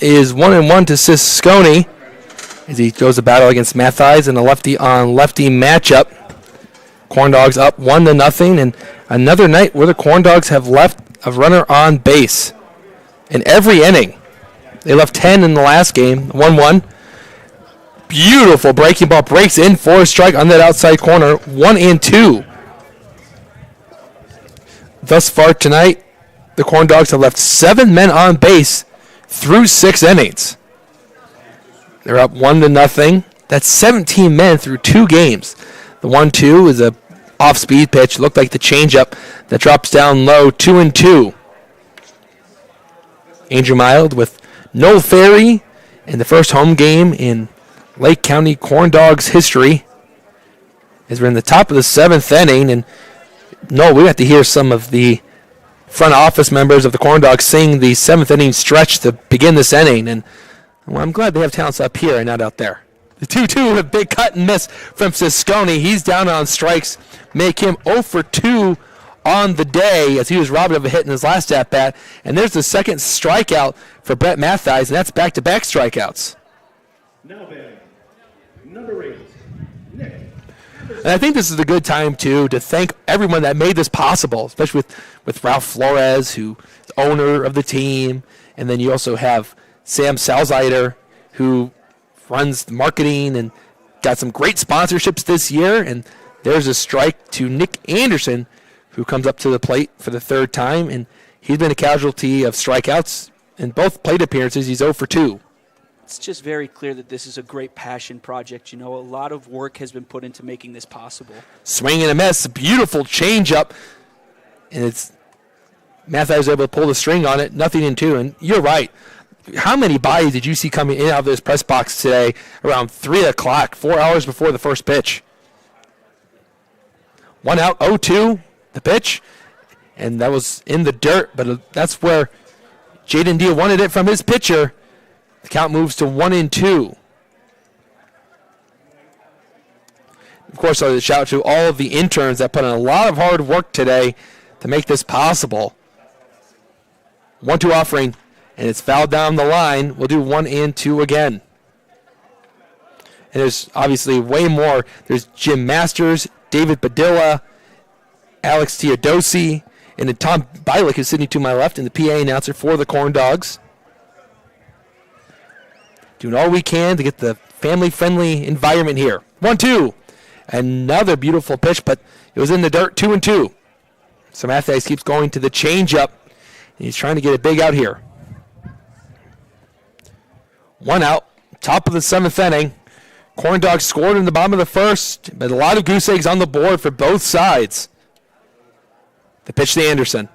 is 1-1 to Sisconi as he goes to battle against Mathies in a lefty-on-lefty matchup. Corn Dogs up 1-0, and another night where the Corn Dogs have left a runner on base in every inning. They left 10 in the last game, 1-1. Beautiful breaking ball, breaks in for a strike on that outside corner, 1-2. Thus far tonight, the Corn Dogs have left 7 men on base through 6 innings. They're up 1-0. That's 17 men through 2 games. The 1-2 is a off-speed pitch. Looked like the changeup that drops down low, 2-2. Andrew Mild with Noel Ferry in the first home game in Lake County Corn Dogs history. As we're in the top of the 7th inning, and Noel, we got to hear some of the front office members of the Corn Dogs sing the 7th inning stretch to begin this inning, and well, I'm glad they have talents up here and not out there. The 2-2, a big cut and miss from Sisconi. He's down on strikes, make him 0 for 2 on the day as he was robbed of a hit in his last at-bat. And there's the second strikeout for Brett Mathies, and that's back-to-back strikeouts. Now batting, number 8, Nick. And I think this is a good time, too, to thank everyone that made this possible, especially with Ralph Flores, who's owner of the team. And then you also have Sam Salzeider, who runs the marketing and got some great sponsorships this year. And there's a strike to Nick Anderson, who comes up to the plate for the 3rd time. And he's been a casualty of strikeouts in both plate appearances. He's 0 for 2. It's just very clear that this is a great passion project. You know, a lot of work has been put into making this possible. Swing and a miss, beautiful changeup. And it's Mathies was able to pull the string on it, 0-2. And you're right. How many bodies did you see coming in out of this press box today around 3 o'clock, 4 hours before the first pitch? 1 out, 0-2, the pitch. And that was in the dirt, but that's where Jaden Deal wanted it from his pitcher. The count moves to 1-2. Of course, I would shout out to all of the interns that put in a lot of hard work today to make this possible. 1-2 offering, and it's fouled down the line. We'll do 1-2 again. And there's obviously way more. There's Jim Masters, David Badilla, Alex Teodosi, and then Tom Bilick is sitting to my left and the PA announcer for the Corn Dogs. Doing all we can to get the family-friendly environment here. 1-2. Another beautiful pitch, but it was in the dirt, 2-2. So Mathies keeps going to the changeup, and he's trying to get a big out here. 1 out, top of the 7th inning. Corn Dogs scored in the bottom of the 1st, but a lot of goose eggs on the board for both sides. The pitch to Anderson,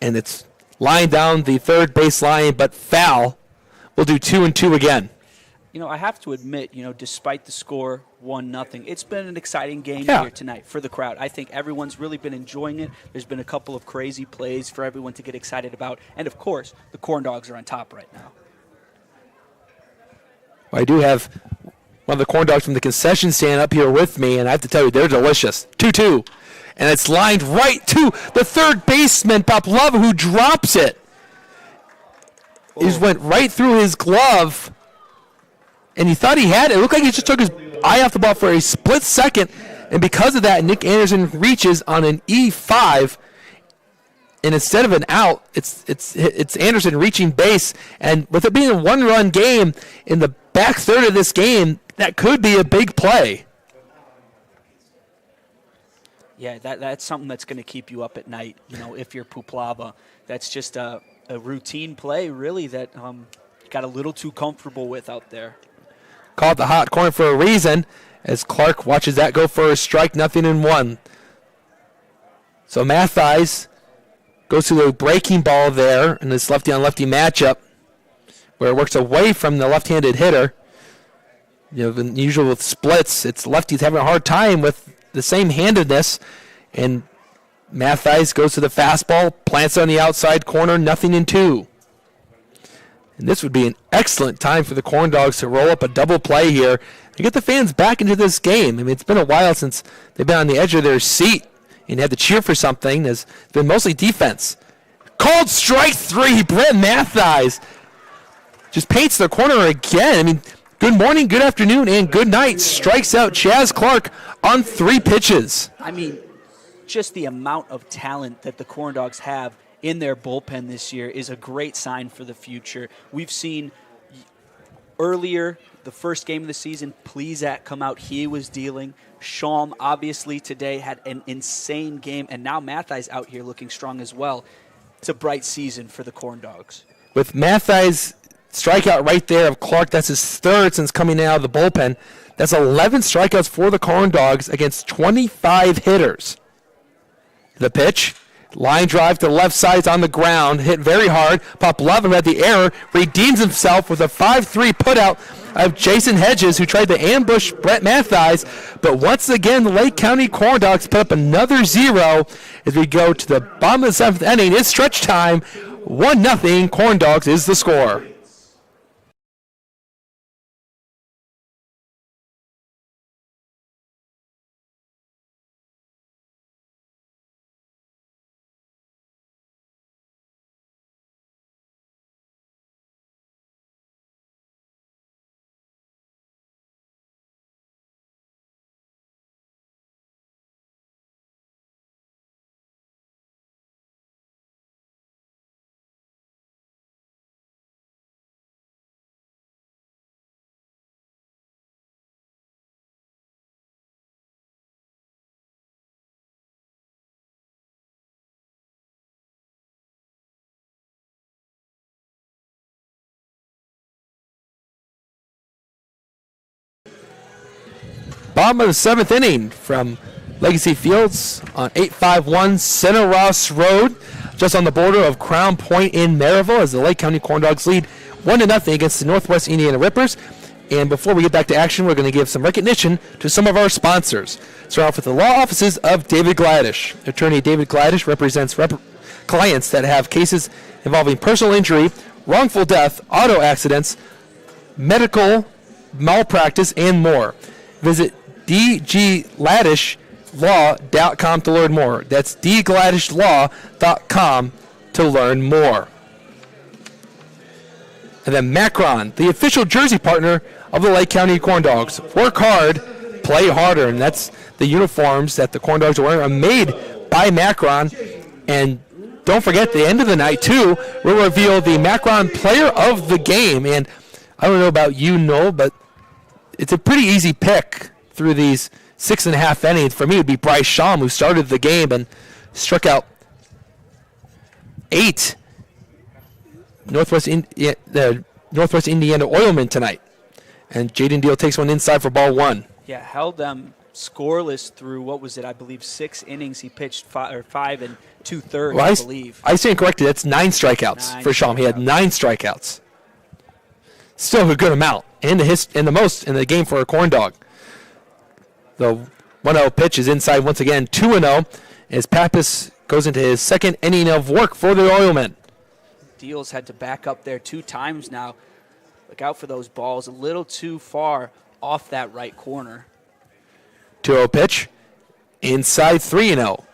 and it's lined down the 3rd base line, but foul. We'll do 2-2 again. You know, I have to admit, you know, despite the score 1-0, it's been an exciting game here tonight for the crowd. I think everyone's really been enjoying it. There's been a couple of crazy plays for everyone to get excited about. And, of course, the Corn Dogs are on top right now. I do have one of the Corn Dogs from the concession stand up here with me, and I have to tell you, they're delicious. 2-2. And it's lined right to the 3rd baseman, Pop Love, who drops it. It just went right through his glove, and he thought he had it. It looked like he just took his eye off the ball for a split second, and because of that, Nick Anderson reaches on an E5, and instead of an out, it's Anderson reaching base, and with it being a 1-run game in the back third of this game, that could be a big play. Yeah, that's something that's going to keep you up at night, you know, if you're Puplava. That's just a routine play, really, that got a little too comfortable with out there. Called the hot corner for a reason, as Clark watches that go for a strike, 0-1. So Mathies goes to the breaking ball there in this lefty-on-lefty matchup, where it works away from the left-handed hitter. You know, the usual with splits, it's lefties having a hard time with the same handedness, and Mathies goes to the fastball, plants on the outside corner, 0-2. And this would be an excellent time for the Corn Dogs to roll up a double play here and get the fans back into this game. I mean, it's been a while since they've been on the edge of their seat and had to cheer for something. It's been mostly defense. Called strike 3, Brett Mathies. just paints the corner again. I mean, good morning, good afternoon, and good night. Strikes out Chaz Clark on 3 pitches. I mean, just the amount of talent that the Corn Dogs have in their bullpen this year is a great sign for the future. We've seen earlier, the first game of the season, Plezak come out. He was dealing. Shalm, obviously, today had an insane game. And now Mathai's out here looking strong as well. It's a bright season for the Corn Dogs. With Mathai's strikeout right there of Clark, that's his 3rd since coming out of the bullpen. That's 11 strikeouts for the Corn Dogs against 25 hitters. The pitch. Line drive to the left side is on the ground, hit very hard. Popolava had the error, redeems himself with a 5-3 putout of Jason Hedges, who tried to ambush Brett Mathies. But once again, the Lake County Corn Dogs put up another 0 as we go to the bottom of the 7th inning. It's stretch time. 1-0 Corn Dogs is the score. Bottom of the 7th inning from Legacy Fields on 851 Center Ross Road, just on the border of Crown Point in Maryville, as the Lake County Corn Dogs lead 1-0 against the Northwest Indiana Rippers. And before we get back to action, we're going to give some recognition to some of our sponsors. Start off with the law offices of David Gladish. Attorney David Gladish represents clients that have cases involving personal injury, wrongful death, auto accidents, medical malpractice, and more. Visit dgladishlaw.com to learn more. That's dgladishlaw.com to learn more. And then Macron, the official jersey partner of the Lake County Corn Dogs. Work hard, play harder. And that's the uniforms that the Corn Dogs are wearing are made by Macron. And don't forget, at the end of the night, too, we'll reveal the Macron player of the game. And I don't know about you, Noel, but it's a pretty easy pick through these 6.5 innings. For me, it would be Bryce Schaum, who started the game and struck out 8 Northwest Indiana Oilmen tonight. And Jaden Deal takes one inside for ball 1. Yeah, held them scoreless through, what was it, I believe 6 innings. He pitched 5 and 2/3, I believe. I stand corrected. That's 9 strikeouts for Schaum. He had 9 strikeouts. Still a good amount, and the most in the game for a Corn Dog. The 1-0 pitch is inside once again, 2-0, as Pappas goes into his 2nd inning of work for the Oilmen. Deals had to back up there 2 times now. Look out for those balls, a little too far off that right corner. 2-0 pitch, inside 3-0.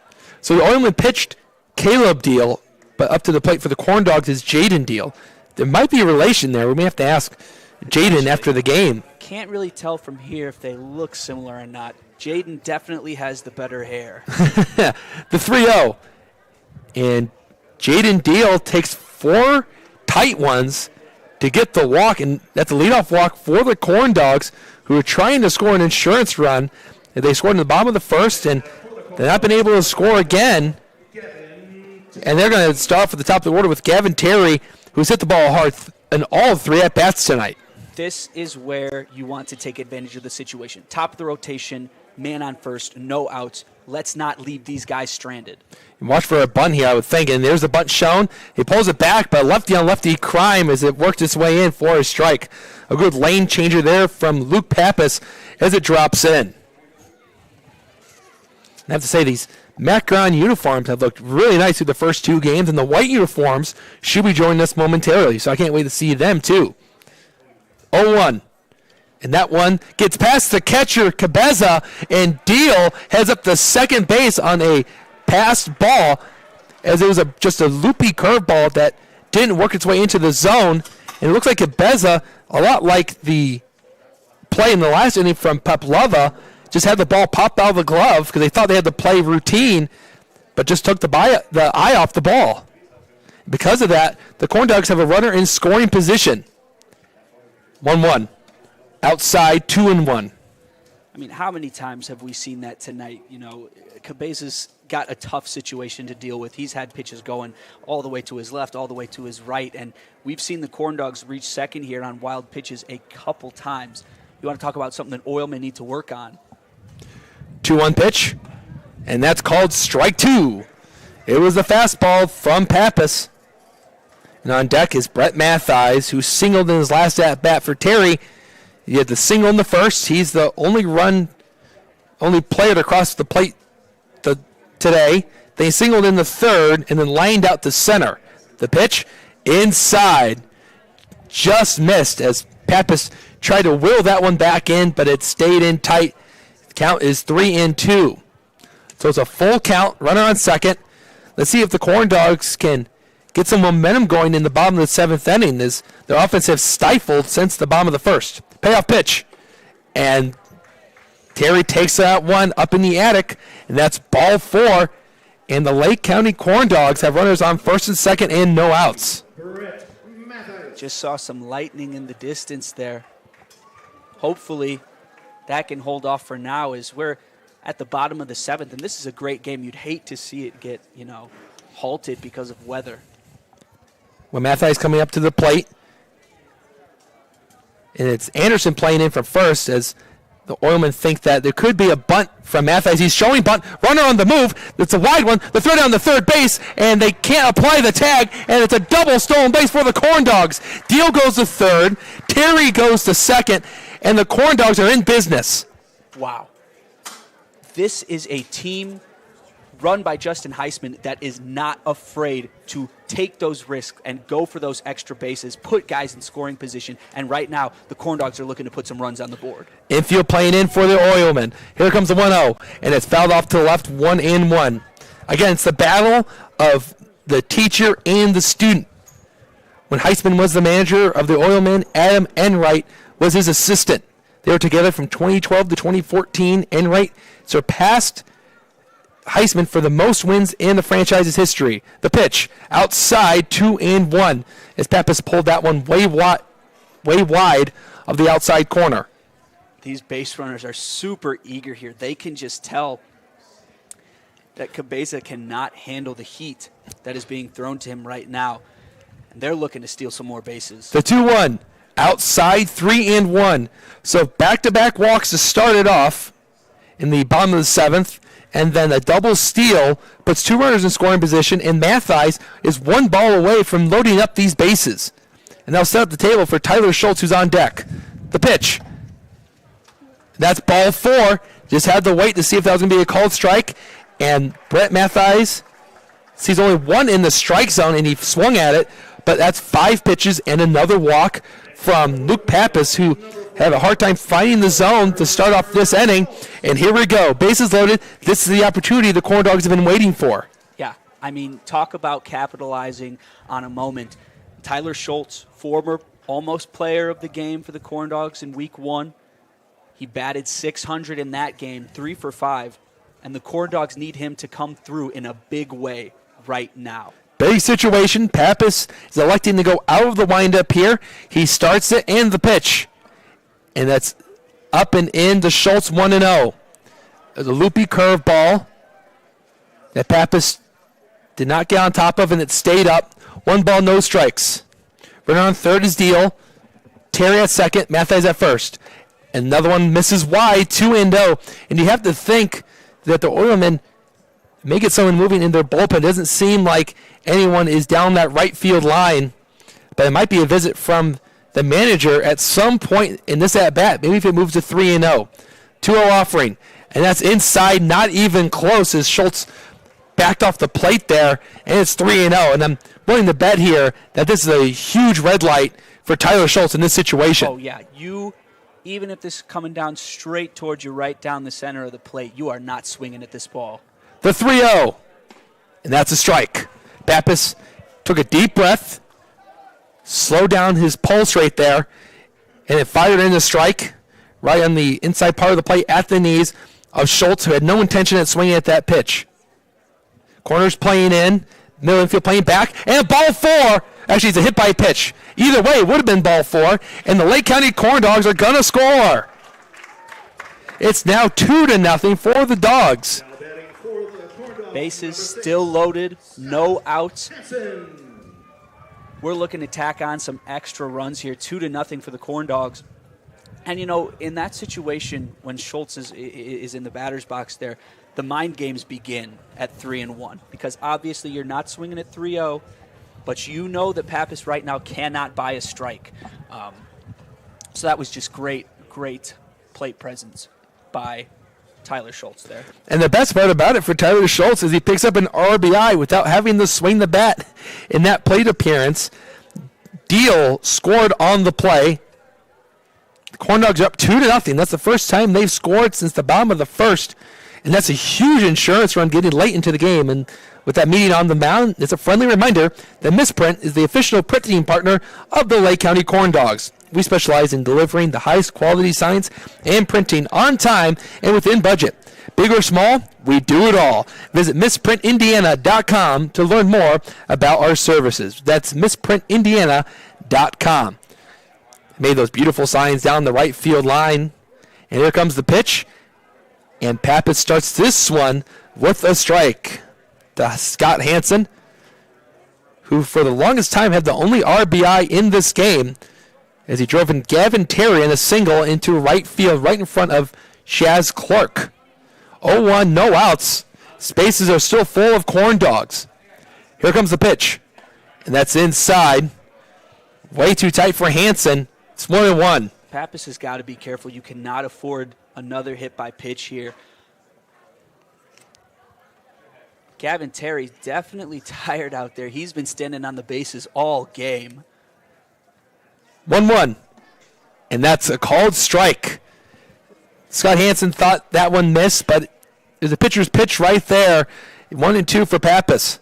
So the Oilmen pitched Caleb Deal, but up to the plate for the Corn Dogs is Jaden Deal. There might be a relation there. We may have to ask Jaden after the game. Can't really tell from here if they look similar or not. Jaden definitely has the better hair. The 3-0. And Jaden Deal takes 4 tight ones to get the walk, and that's a leadoff walk for the Corn Dogs, who are trying to score an insurance run. They scored in the bottom of the 1st, and they've not been able to score again. And they're going to start off at the top of the order with Gavin Terry, who's hit the ball hard in all 3 at-bats tonight. This is where you want to take advantage of the situation. Top of the rotation, man on first, no outs. Let's not leave these guys stranded. Watch for a bunt here, I would think. And there's the bunt shown. He pulls it back, but lefty-on-lefty crime as it worked its way in for a strike. A good lane changer there from Luke Pappas as it drops in. I have to say, these Macron uniforms have looked really nice through the first 2 games, and the white uniforms should be joining us momentarily, so I can't wait to see them, too. 0-1. And that one gets past the catcher, Cabeza, and Deal heads up to second base on a passed ball, as it was just a loopy curveball that didn't work its way into the zone. And it looks like Cabeza, a lot like the play in the last inning from Peplova, just had the ball pop out of the glove because they thought they had the play routine, but just took the eye off the ball. Because of that, the Corn Dogs have a runner in scoring position. 1-1. Outside, 2-1. I mean, how many times have we seen that tonight? You know, Cabeza's got a tough situation to deal with. He's had pitches going all the way to his left, all the way to his right, and we've seen the Corn Dogs reach second here on wild pitches a couple times. You want to talk about something that Oilmen need to work on? 2-1 pitch, and that's called strike 2. It was the fastball from Pappas. And on deck is Brett Mathies, who singled in his last at-bat for Terry. He had the single in the first. He's the only player to cross the plate today. Then he singled in the third and then lined out to center. The pitch inside. Just missed as Pappas tried to will that one back in, but it stayed in tight. The count is 3-2. So it's a full count, runner on second. Let's see if the Corn Dogs can get some momentum going in the bottom of the seventh inning, as their offense have stifled since the bottom of the first. Payoff pitch. And Terry takes that one up in the attic, and that's ball 4. And the Lake County Corn Dogs have runners on first and second and no outs. Just saw some lightning in the distance there. Hopefully that can hold off for now, as we're at the bottom of the seventh, and this is a great game. You'd hate to see it get, halted because of weather. Well, Mathies coming up to the plate. And it's Anderson playing in from first, as the Oilmen think that there could be a bunt from Mathies. He's showing bunt. Runner on the move. It's a wide one. The throw down the third base, and they can't apply the tag, and it's a double stolen base for the Corn Dogs. Deal goes to third. Terry goes to second, and the Corn Dogs are in business. Wow. This is a team run by Justin Heisman that is not afraid to take those risks and go for those extra bases, put guys in scoring position, and right now the Corn Dogs are looking to put some runs on the board. Infield playing in for the Oilmen. Here comes the 1-0, and it's fouled off to the left, 1-1. Again, it's the battle of the teacher and the student. When Heisman was the manager of the Oilmen, Adam Enright was his assistant. They were together from 2012 to 2014. Enright surpassed Heisman for the most wins in the franchise's history. The pitch, outside, 2-1, as Pappas pulled that one way wide of the outside corner. These base runners are super eager here. They can just tell that Cabeza cannot handle the heat that is being thrown to him right now, and they're looking to steal some more bases. The 2-1, outside, 3-1. So back-to-back walks to start it off in the bottom of the seventh. And then a double steal puts two runners in scoring position, and Mathies is one ball away from loading up these bases. And they'll set up the table for Tyler Schultz, who's on deck. The pitch. That's ball 4. Just had to wait to see if that was going to be a called strike. And Brett Mathies sees only one in the strike zone, and he swung at it. But that's 5 pitches and another walk from Luke Pappas, who had a hard time finding the zone to start off this inning. And here we go. Bases loaded. This is the opportunity the Corn Dogs have been waiting for. Yeah, I mean, talk about capitalizing on a moment. Tyler Schultz, former almost player of the game for the Corn Dogs in week 1. He batted .600 in that game, 3 for 5. And the Corn Dogs need him to come through in a big way right now. Big situation. Pappas is electing to go out of the windup here. He starts it and the pitch. And that's up and in to Schultz, 1-0. The loopy curveball that Pappas did not get on top of, and it stayed up. 1 ball, no strikes. Runner on third is Deal. Terry at second. Mathies at first. Another one misses wide, 2-0. And you have to think that the Oilmen may get someone moving in their bullpen. It doesn't seem like anyone is down that right field line, but it might be a visit from the manager at some point in this at-bat. Maybe if it moves to 3-0. 2-0 offering, and that's inside, not even close, as Schultz backed off the plate there, and it's 3-0. And I'm willing to bet here that this is a huge red light for Tyler Schultz in this situation. Oh, yeah. Even if this is coming down straight towards you right down the center of the plate, you are not swinging at this ball. The 3-0, and that's a strike. Pappas took a deep breath, slowed down his pulse right there, and it fired in a strike right on the inside part of the plate at the knees of Schultz, who had no intention of swinging at that pitch. Corner's playing in, middle infield playing back, and ball 4. Actually, it's a hit by pitch. Either way, it would have been ball 4, and the Lake County Corn Dogs are going to score. It's now 2-0 for the Dogs. Bases still loaded, no outs. We're looking to tack on some extra runs here, 2-0 for the Corn Dogs. And, in that situation, when Schultz is in the batter's box there, the mind games begin at 3-1 because obviously you're not swinging at 3-0, but you know that Pappas right now cannot buy a strike. So that was just great plate presence by Tyler Schultz there. And the best part about it for Tyler Schultz is he picks up an RBI without having to swing the bat in that plate appearance. Deal scored on the play. The Corn Dogs are up 2-0. That's the first time they've scored since the bottom of the first. And that's a huge insurance run getting late into the game. And with that meeting on the mound, it's a friendly reminder that Misprint is the official printing partner of the Lake County Corn Dogs. We specialize in delivering the highest quality signs and printing on time and within budget. Big or small, we do it all. Visit misprintindiana.com to learn more about our services. That's misprintindiana.com. Made those beautiful signs down the right field line. And here comes the pitch. And Pappas starts this one with a strike. To Scott Hansen, who for the longest time had the only RBI in this game, as he drove in Gavin Terry in a single into right field right in front of Shaz Clark. 0-1, no outs. Spaces are still full of Corn Dogs. Here comes the pitch. And that's inside. Way too tight for Hansen. It's 1-1. Pappas has got to be careful. You cannot afford another hit by pitch here. Gavin Terry's definitely tired out there. He's been standing on the bases all game. 1-1. And that's a called strike. Scott Hansen thought that one missed, but there's a pitcher's pitch right there. 1-2 for Pappas.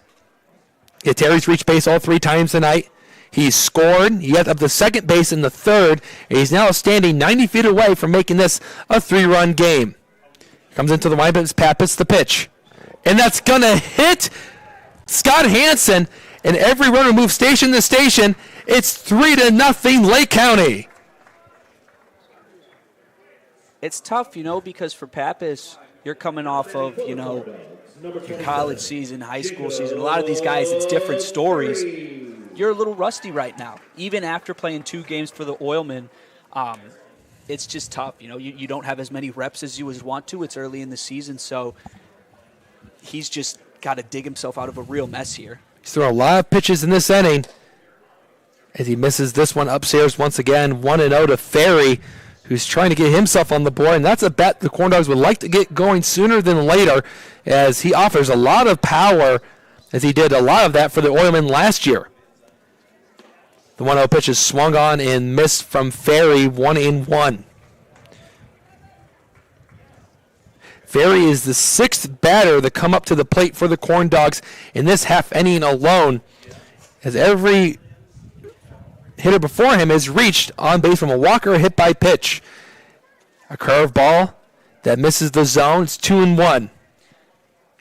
Yeah, Terry's reached base all 3 times tonight. He's scored. He got up to second base in the third. And he's now standing 90 feet away from making this a 3-run game. Comes into the windup. It's Pappas, the pitch. And that's going to hit Scott Hansen. And every runner moves station to station. It's 3-0 Lake County. It's tough, because for Pappas, you're coming off of, your college season, high school season. A lot of these guys, it's different stories. You're a little rusty right now. Even after playing 2 games for the Oilmen, it's just tough. You don't have as many reps as you would want to. It's early in the season, so he's just got to dig himself out of a real mess here. He's throwing a lot of pitches in this inning as he misses this one upstairs once again. 1-0 to Ferry, who's trying to get himself on the board, and that's a bet the Corn Dogs would like to get going sooner than later, as he offers a lot of power, as he did a lot of that for the Oilmen last year. The 1-0 pitch is swung on and missed from Ferry, 1-1. Ferry is the 6th batter to come up to the plate for the Corn Dogs in this half inning alone, as every hitter before him has reached on base from a walk or a hit by pitch. A curveball that misses the zone. It's 2-1.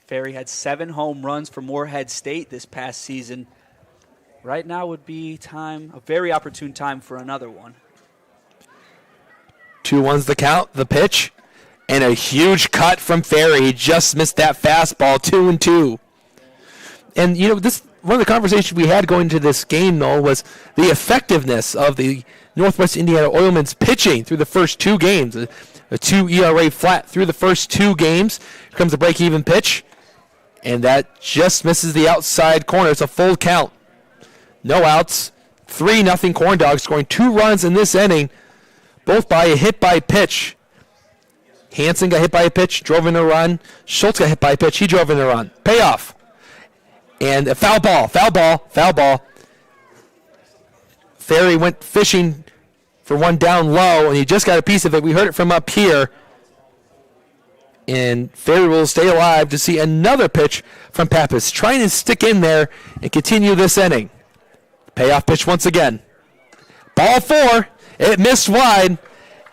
Ferry had 7 home runs for Moorhead State this past season. Right now would be a very opportune time for another one. 2-1's the count, the pitch, and a huge cut from Ferry. He just missed that fastball, 2-2. And, this one of the conversations we had going into this game, Noel, was the effectiveness of the Northwest Indiana Oilmen's pitching through the first 2 games. A 2 ERA flat through the first 2 games. Here comes the break-even pitch, and that just misses the outside corner. It's a full count. No outs. 3-0 Corn Dogs, scoring 2 runs in this inning, both by a hit by pitch. Hansen got hit by a pitch, drove in a run. Schultz got hit by a pitch, he drove in a run. Payoff. And a foul ball. Ferry went fishing for one down low, and he just got a piece of it. We heard it from up here. And Ferry will stay alive to see another pitch from Pappas, trying to stick in there and continue this inning. Payoff pitch once again. Ball 4. It missed wide.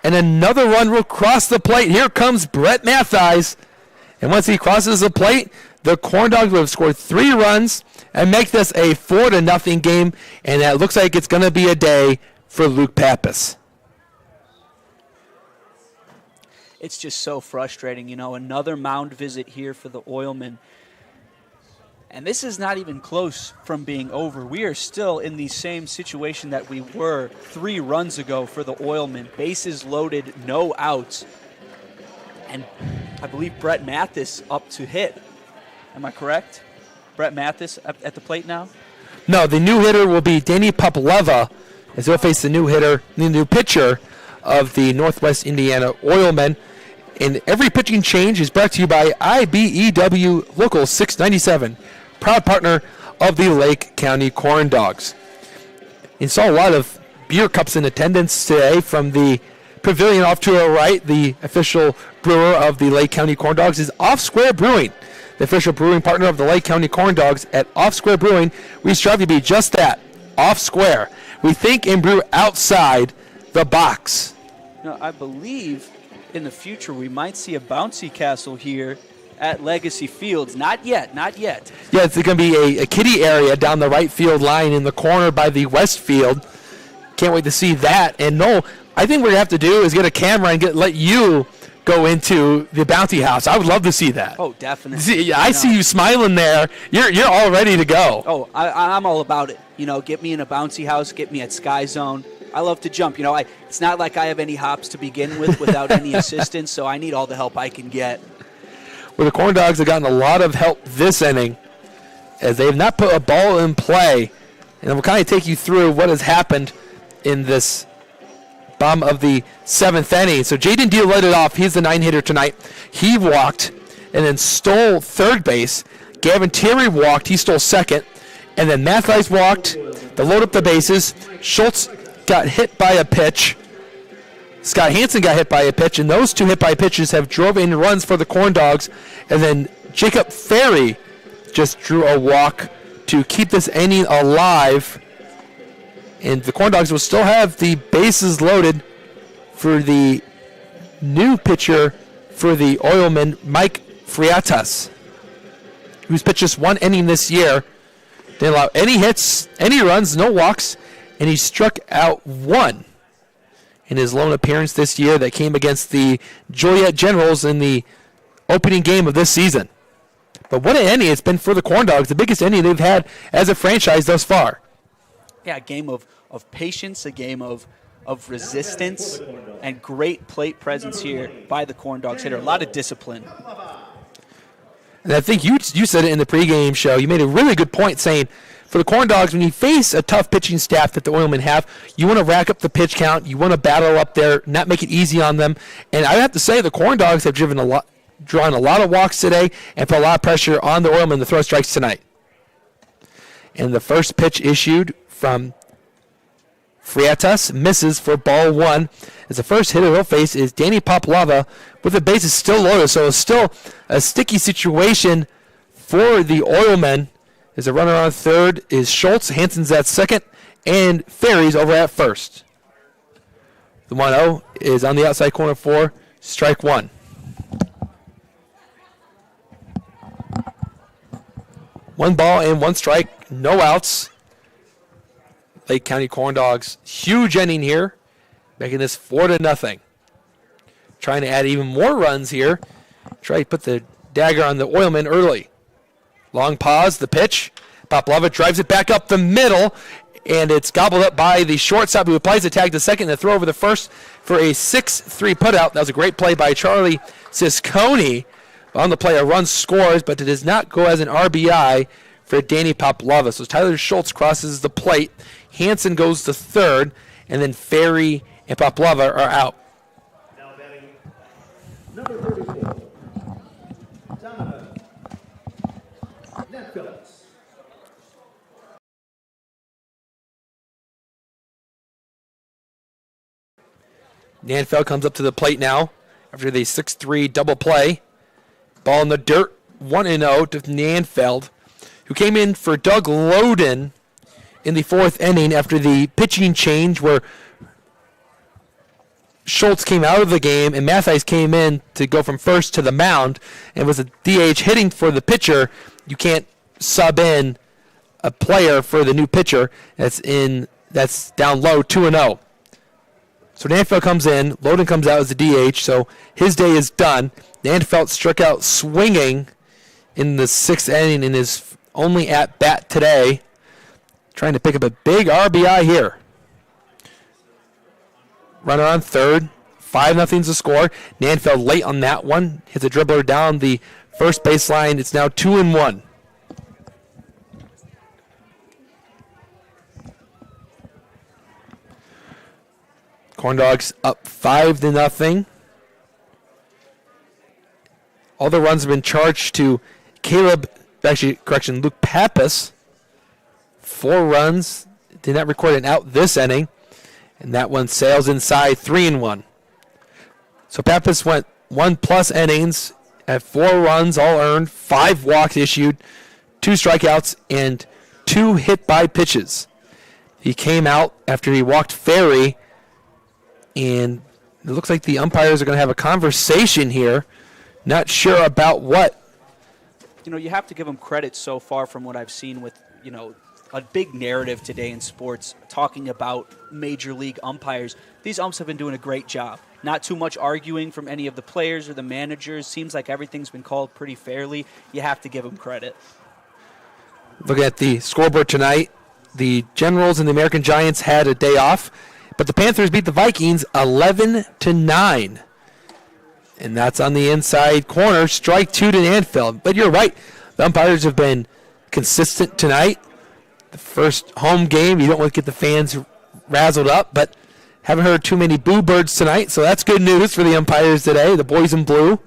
And another run will cross the plate. Here comes Brett Mathies. And once he crosses the plate, the Corn Dogs will have scored 3 runs and make this a 4-0 game. And that looks like it's going to be a day for Luke Pappas. It's just so frustrating. Another mound visit here for the Oilmen. And this is not even close from being over. We are still in the same situation that we were 3 runs ago for the Oilmen. Bases loaded, no outs. And I believe Brett Mathis up to hit. Am I correct? Brett Mathis at the plate now? No, the new hitter will be Danny Poplava as he'll face the new pitcher of the Northwest Indiana Oilmen. And every pitching change is brought to you by IBEW Local 697, proud partner of the Lake County Corn Dogs. You saw a lot of beer cups in attendance today from the pavilion off to our right. The official brewer of the Lake County Corn Dogs is Off Square Brewing, the official brewing partner of the Lake County Corn Dogs. At Off Square Brewing, we strive to be just that, off square. We think and brew outside the box. I believe in the future we might see a bouncy castle here at Legacy Fields. Not yet. Yeah, it's going to be a kiddie area down the right field line in the corner by the west field. Can't wait to see that. And no, I think what we have to do is get a camera and let you go into the bounty house. I would love to see that. Oh, definitely. See you smiling there. You're all ready to go. Oh, I'm all about it. Get me in a bouncy house, get me at Sky Zone. I love to jump. It's not like I have any hops to begin with without any assistance, so I need all the help I can get. Well, the Corn Dogs have gotten a lot of help this inning as they have not put a ball in play. And we'll kind of take you through what has happened in this bottom of the 7th inning. So Jaden Deal led it off. He's the 9-hitter tonight. He walked and then stole third base. Gavin Terry walked. He stole second. And then Mathies walked to load up the bases. Schultz got hit by a pitch. Scott Hansen got hit by a pitch, and those 2 hit by pitches have drove in runs for the Corn Dogs. And then Jacob Ferry just drew a walk to keep this inning alive. And the Corn Dogs will still have the bases loaded for the new pitcher for the Oilmen, Mike Friatas, who's pitched just 1 inning this year. Didn't allow any hits, any runs, no walks, and he struck out 1 in his lone appearance this year that came against the Joliet Generals in the opening game of this season. But what an inning it's been for the Corn Dogs, the biggest inning they've had as a franchise thus far. Yeah, a game of patience, a game of resistance, and great plate presence here by the Corn Dogs hitter. A lot of discipline. And I think you said it in the pregame show. You made a really good point saying for the Corn Dogs, when you face a tough pitching staff that the Oilmen have, you want to rack up the pitch count. You want to battle up there, not make it easy on them. And I have to say the Corn Dogs have drawn a lot of walks today and put a lot of pressure on the Oilmen to throw strikes tonight. And the first pitch issued from Friatas misses for ball 1. As the first hitter he'll face is Danny Poplava with the bases still loaded. So it's still a sticky situation for the Oilmen. As a runner on third is Schultz. Hansen's at second, and Ferry's over at first. The 1-0 is on the outside corner for strike 1. One ball and 1 strike, no outs. Lake County Corn Dogs, huge inning here, making this 4-0. Trying to add even more runs here. Try to put the dagger on the Oilmen early. Long pause, the pitch. Poplava drives it back up the middle, and it's gobbled up by the shortstop who applies the tag to second and throw over the first for a 6-3 putout. That was a great play by Charlie Cisconi. On the play, a run scores, but it does not go as an RBI for Danny Poplava. So Tyler Schultz crosses the plate. Hansen goes to third, and then Ferry and Poplava are out. Now batting number 34, Donovan Netfeld. Nanfeld comes up to the plate now after the 6-3 double play. Ball in the dirt, 1-0 to Nanfeld, who came in for Doug Loden in the 4th inning after the pitching change where Schultz came out of the game and Mattheis came in to go from first to the mound and was a DH hitting for the pitcher. You can't sub in a player for the new pitcher that's down low 2-0. So Nanfeld comes in, Loden comes out as a DH, so his day is done. Nanfeld struck out swinging in the 6th inning in his only at bat today, trying to pick up a big RBI here. Runner on third, 5-0's the score. Nanfeld late on that one, hits a dribbler down the first baseline. It's now 2-1. Corn Dogs up 5-0. All the runs have been charged to Luke Pappas. 4 runs, did not record an out this inning. And that one sails inside 3-1. So Pappas went 1+ innings at 4 runs, all earned, 5 walks issued, 2 strikeouts, and 2 hit by pitches. He came out after he walked Ferry, and it looks like the umpires are going to have a conversation here. Not sure about what. You have to give him credit so far from what I've seen with, a big narrative today in sports talking about major league umpires. These umps have been doing a great job. Not too much arguing from any of the players or the managers. Seems like everything's been called pretty fairly. You have to give them credit. Looking at the scoreboard tonight, the Generals and the American Giants had a day off, but the Panthers beat the Vikings 11-9. And that's on the inside corner. Strike 2 to Nanfeld. But you're right. The umpires have been consistent tonight. The first home game, you don't want to get the fans razzled up, but haven't heard too many boo birds tonight, so that's good news for the umpires today, the boys in blue.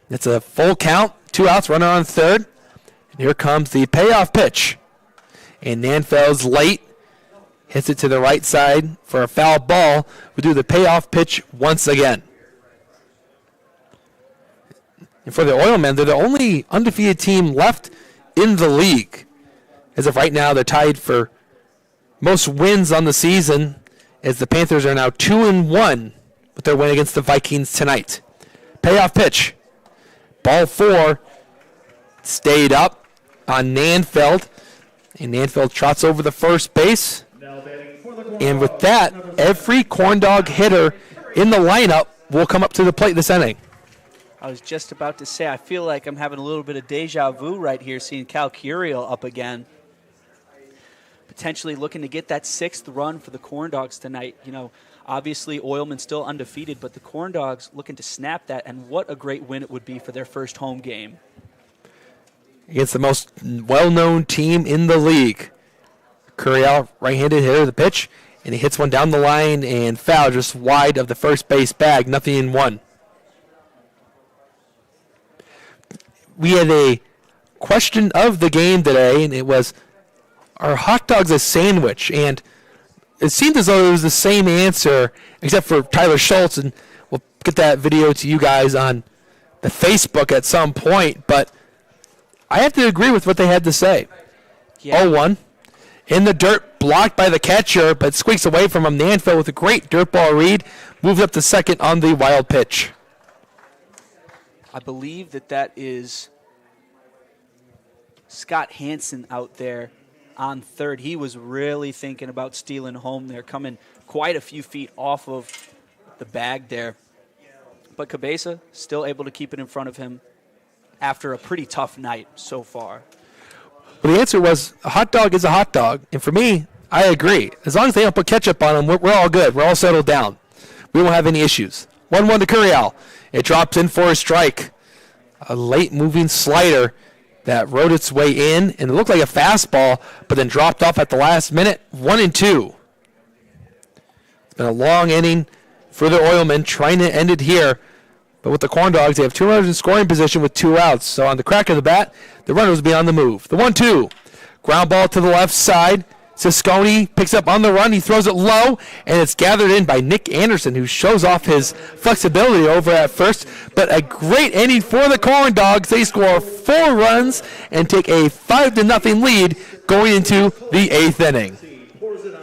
It's a full count, 2 outs, runner on third. And here comes the payoff pitch. And Nanfeld's late, hits it to the right side for a foul ball. We'll do the payoff pitch once again. And for the Oilmen, they're the only undefeated team left in the league. As of right now, they're tied for most wins on the season, as the Panthers are now 2-1 with their win against the Vikings tonight. Payoff pitch. Ball 4 stayed up on Nanfeld, and Nanfeld trots over the first base. And with that, every Corn Dog hitter in the lineup will come up to the plate this inning. I was just about to say, I feel like I'm having a little bit of deja vu right here, seeing Cal Curiel up again. Potentially looking to get that 6th run for the Corn Dogs tonight. Obviously Oilman still undefeated, but the Corn Dogs looking to snap that, and what a great win it would be for their first home game. Against the most well-known team in the league. Curiel, right-handed hitter, the pitch, and he hits one down the line and foul just wide of the first base bag, 0-1. We had a question of the game today, and it was, are hot dogs a sandwich? And it seemed as though it was the same answer, except for Tyler Schultz, and we'll get that video to you guys on the Facebook at some point, but I have to agree with what they had to say. Yeah. 0-1. In the dirt, blocked by the catcher, but squeaks away from him. Nanfeld with a great dirt ball read, moves up to second on the wild pitch. I believe that is Scott Hansen out there on third. He was really thinking about stealing home there, coming quite a few feet off of the bag there. But Cabeza still able to keep it in front of him after a pretty tough night so far. Well, the answer was a hot dog is a hot dog. And for me, I agree. As long as they don't put ketchup on them, we're all good. We're all settled down. We won't have any issues. 1-1 to Curiel. It drops in for a strike. A late-moving slider that rode its way in, and it looked like a fastball, but then dropped off at the last minute. 1-2. It's been a long inning for the Oilmen, trying to end it here. But with the Corn Dogs, they have 2 runners in scoring position with 2 outs. So on the crack of the bat, the runners will be on the move. The 1-2. Ground ball to the left side. Sisconi picks up on the run. He throws it low, and it's gathered in by Nick Anderson, who shows off his flexibility over at first. But a great inning for the Corn Dogs. They score 4 runs and take a 5-0 lead going into the 8th inning. Pours it on.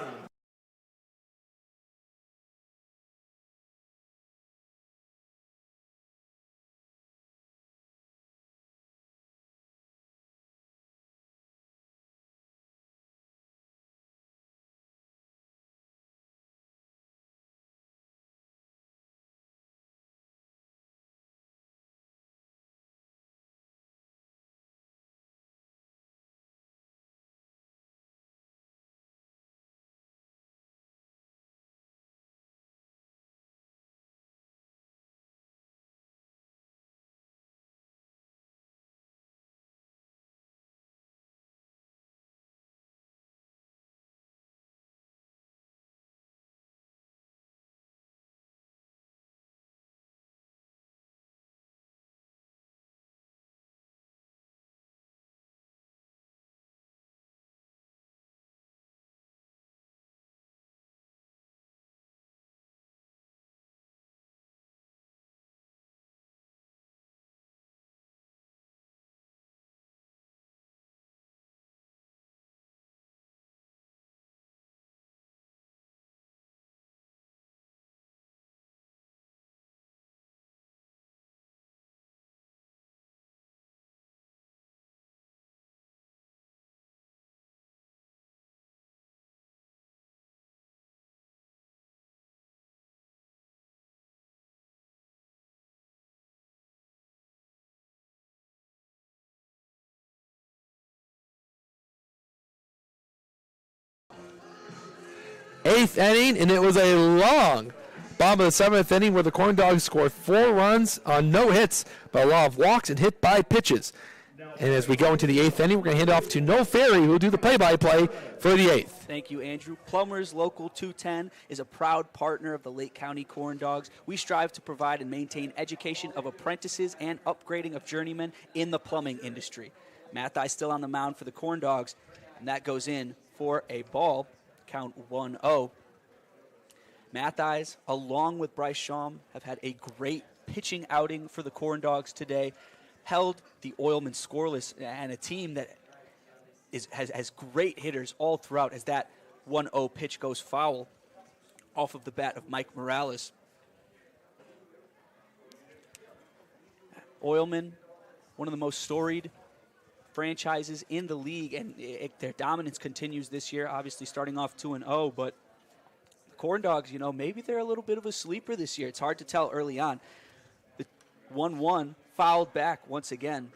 Eighth inning, and it was a long bottom of the 7th inning where the Corn Dogs scored 4 runs on no hits, but a lot of walks and hit by pitches. And as we go into the 8th inning, we're going to hand it off to No Ferry, who will do the play-by-play for the 8th. Thank you, Andrew. Plumbers Local 210 is a proud partner of the Lake County Corn Dogs. We strive to provide and maintain education of apprentices and upgrading of journeymen in the plumbing industry. Mathai still on the mound for the Corn Dogs, and that goes in for a ball. Count 1-0. Mathis, along with Bryce Schaum, have had a great pitching outing for the Corn Dogs today. Held the Oilmen scoreless, and a team that has great hitters all throughout as that 1-0 pitch goes foul off of the bat of Mike Morales. Oilmen, one of the most storied franchises in the league, and their dominance continues this year, obviously starting off 2-0, but the Corn Dogs, maybe they're a little bit of a sleeper this year. It's hard to tell early on. The 1-1 fouled back once again.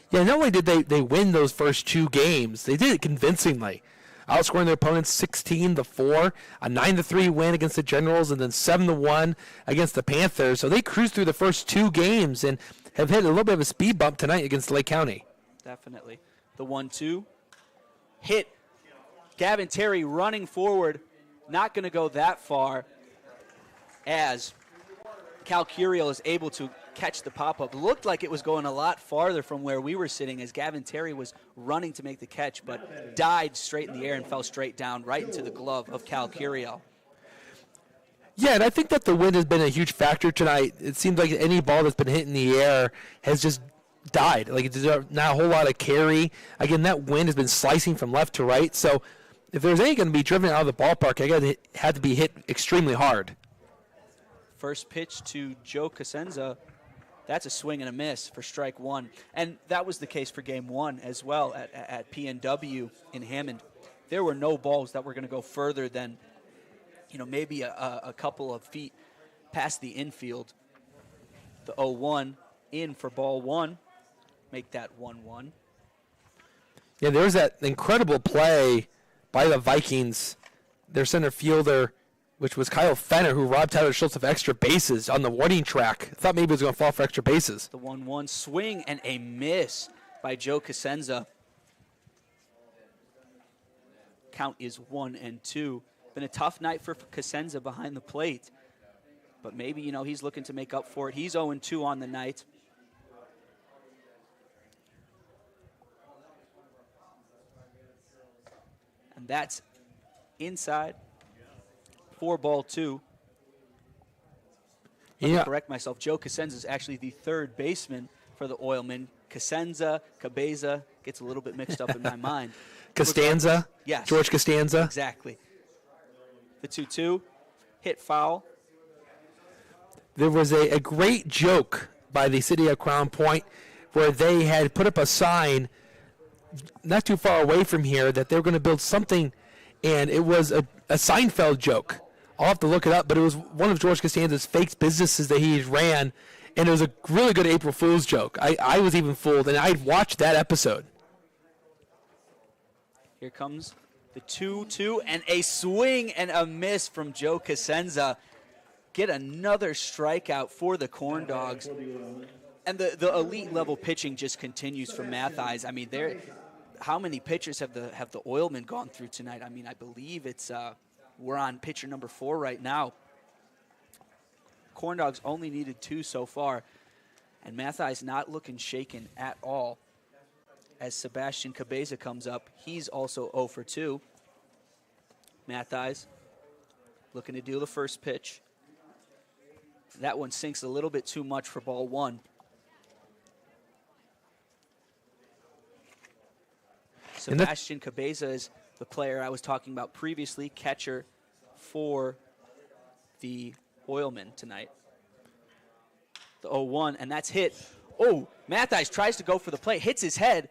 Yeah, not only did they win those first 2 games, they did it convincingly, outscoring their opponents 16-4, a 9-3 win against the Generals, and then 7-1 against the Panthers. So they cruised through the first 2 games and have hit a little bit of a speed bump tonight against Lake County. Definitely. The 1-2 hit. Gavin Terry running forward, not going to go that far as Cal Curiel is able to catch the pop-up. Looked like it was going a lot farther from where we were sitting as Gavin Terry was running to make the catch, but died straight in the air and fell straight down right into the glove of Cal Curiel. Yeah, and I think that the wind has been a huge factor tonight. It seems like any ball that's been hit in the air has just died. Like, there's not a whole lot of carry. Again, that wind has been slicing from left to right. So if there's any going to be driven out of the ballpark, I got to have to be hit extremely hard. First pitch to Joe Cosenza. That's a swing and a miss for strike 1. And that was the case for game 1 as well at PNW in Hammond. There were no balls that were going to go further than maybe a couple of feet past the infield. The 0-1 in for ball 1. Make that 1-1. Yeah, there was that incredible play by the Vikings. Their center fielder, which was Kyle Fenner, who robbed Tyler Schultz of extra bases on the warning track. I thought maybe he was going to fall for extra bases. The 1-1 swing and a miss by Joe Cosenza. Count is 1-2. Been a tough night for Cosenza behind the plate. But maybe, he's looking to make up for it. He's 0-2 on the night. And that's inside. 4-2. Let me correct myself. Joe Cosenza is actually the third baseman for the Oilmen. Cosenza, Cabeza, gets a little bit mixed up in my mind. Costanza? Yes. George Costanza? Exactly. The 2-2, hit foul. There was a great joke by the city of Crown Point where they had put up a sign not too far away from here that they were going to build something, and it was a Seinfeld joke. I'll have to look it up, but it was one of George Costanza's fake businesses that he ran, and it was a really good April Fool's joke. I was even fooled, and I'd watched that episode. Here comes the 2-2, and a swing and a miss from Joe Cosenza. Get another strikeout for the Corn Dogs. And the elite level pitching just continues from Mathis. I mean, how many pitchers have the Oilmen gone through tonight? I mean, I believe it's we're on pitcher number 4 right now. Corn Dogs only needed 2 so far, and Mathis not looking shaken at all. As Sebastian Cabeza comes up, he's also 0 for 2. Mathis looking to deal the first pitch. That one sinks a little bit too much for ball 1. Sebastian Cabeza is the player I was talking about previously, catcher for the Oilmen tonight. The 0-1, and that's hit. Oh, Mathis tries to go for the play, hits his head,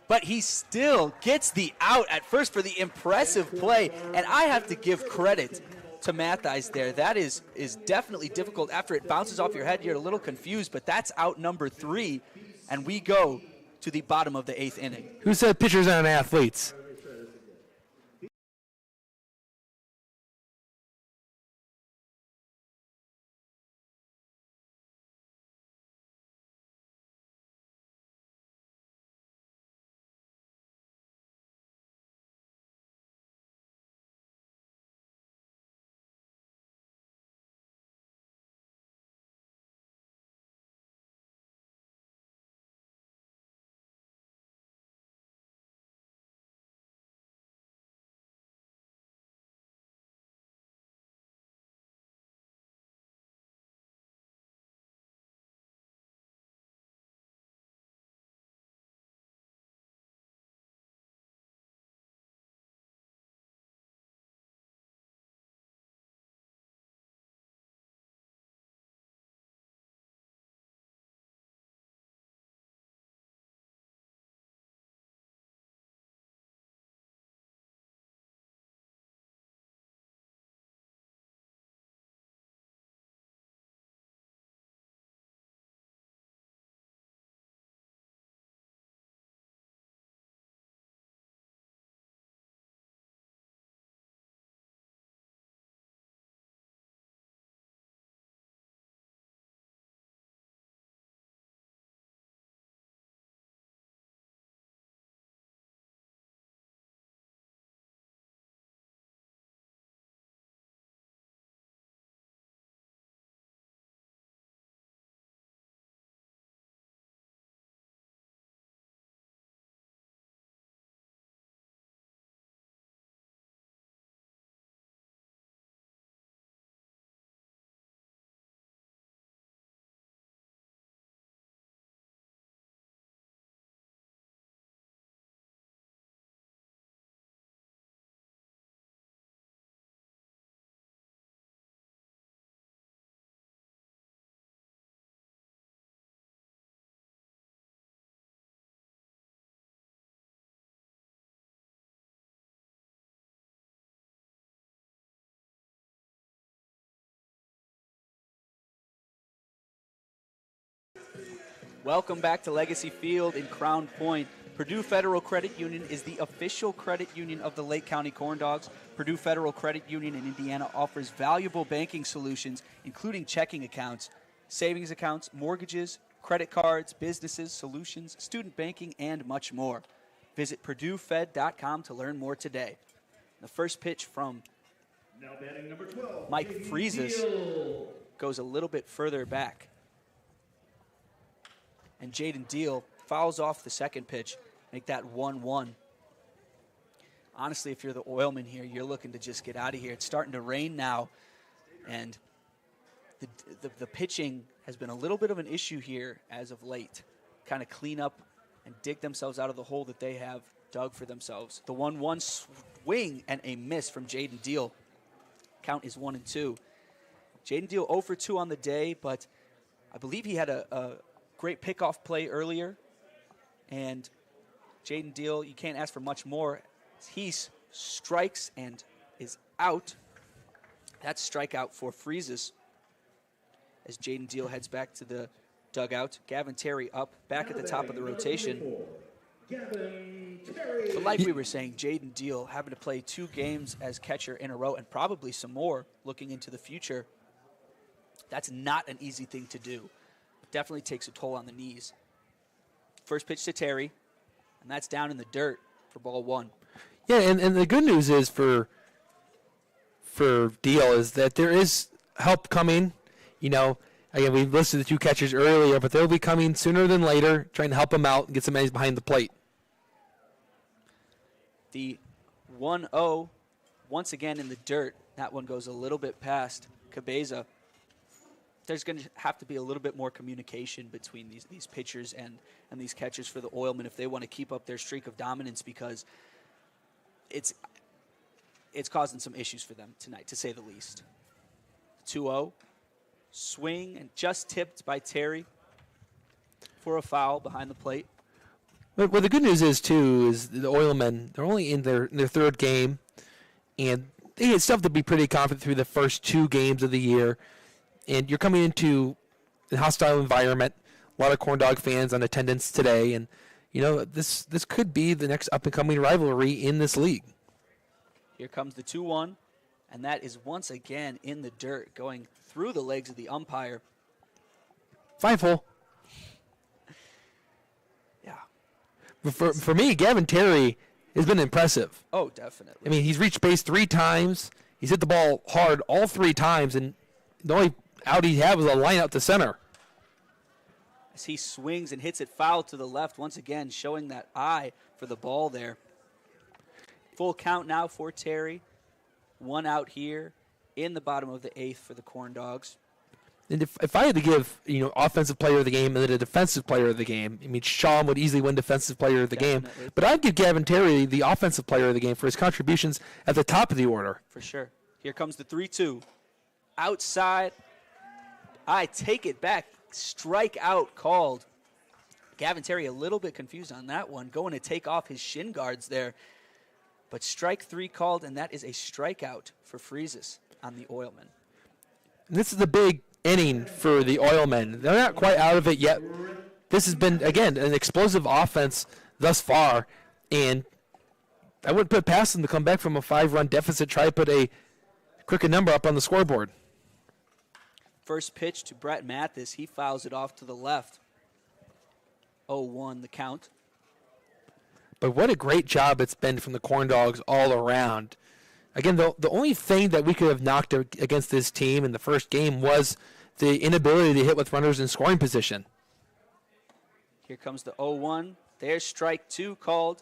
but he still gets the out at first for the impressive play. And I have to give credit to Mathis there. That is definitely difficult. After it bounces off your head, you're a little confused, but that's out number 3, and we go to the bottom of the 8th inning. Who said pitchers aren't athletes? Welcome back to Legacy Field in Crown Point. Purdue Federal Credit Union is the official credit union of the Lake County Corn Dogs. Purdue Federal Credit Union in Indiana offers valuable banking solutions, including checking accounts, savings accounts, mortgages, credit cards, businesses, solutions, student banking, and much more. Visit PurdueFed.com to learn more today. The first pitch from Now batting number 12, Mike Fries's goes a little bit further back. And Jaden Deal fouls off the second pitch, make that 1-1. Honestly, if you're the Oilman here, you're looking to just get out of here. It's starting to rain now, and the pitching has been a little bit of an issue here as of late. Kind of clean up and dig themselves out of the hole that they have dug for themselves. The 1-1 swing and a miss from Jaden Deal. Count is 1-2. Jaden Deal 0 for 2 on the day, but I believe he had a great pickoff play earlier. And Jaden Deal, you can't ask for much more. He strikes and is out. That's strikeout for Freezes as Jaden Deal heads back to the dugout. Gavin Terry up, back at the top of the rotation. But like we were saying, Jaden Deal having to play 2 games as catcher in a row and probably some more looking into the future. That's not an easy thing to do. Definitely takes a toll on the knees. First pitch to Terry, and that's down in the dirt for ball 1. Yeah, and the good news is for Deal is that there is help coming. You know, again, we listed the 2 catchers earlier, but they'll be coming sooner than later, trying to help him out and get some innings behind the plate. The 1-0, once again in the dirt. That one goes a little bit past Cabeza. There's going to have to be a little bit more communication between these pitchers and these catchers for the Oilmen if they want to keep up their streak of dominance, because it's causing some issues for them tonight, to say the least. 2-0, swing and just tipped by Terry for a foul behind the plate. Well, the good news is, too, is the Oilmen, they're only in their 3rd game, and they still have to be pretty confident through the first 2 games of the year. And you're coming into a hostile environment, a lot of Corn Dog fans on attendance today, and, you know, this could be the next up-and-coming rivalry in this league. Here comes the 2-1, and that is once again in the dirt, going through the legs of the umpire. 5-hole. Yeah. For me, Gavin Terry has been impressive. Oh, definitely. I mean, he's reached base 3 times. He's hit the ball hard all 3 times, and the only out he had was a line out to center. As he swings and hits it foul to the left, once again showing that eye for the ball there. Full count now for Terry. 1 out here in the bottom of the 8th for the Corn Dogs. And if I had to give, offensive player of the game and then a defensive player of the game, I mean, Sean would easily win defensive player of the game. But I'd give Gavin Terry the offensive player of the game for his contributions at the top of the order. For sure. Here comes the 3-2. Outside. I take it back. Strike out called. Gavin Terry a little bit confused on that one, going to take off his shin guards there. But strike 3 called, and that is a strikeout for Freezes on the Oilmen. This is a big inning for the Oilmen. They're not quite out of it yet. This has been, again, an explosive offense thus far, and I wouldn't put it past them to come back from a 5-run deficit, try to put a quicker number up on the scoreboard. First pitch to Brett Mathis. He fouls it off to the left. 0-1 the count. But what a great job it's been from the Corn Dogs all around. Again, the only thing that we could have knocked against this team in the first game was the inability to hit with runners in scoring position. Here comes the 0-1. There's strike 2 called.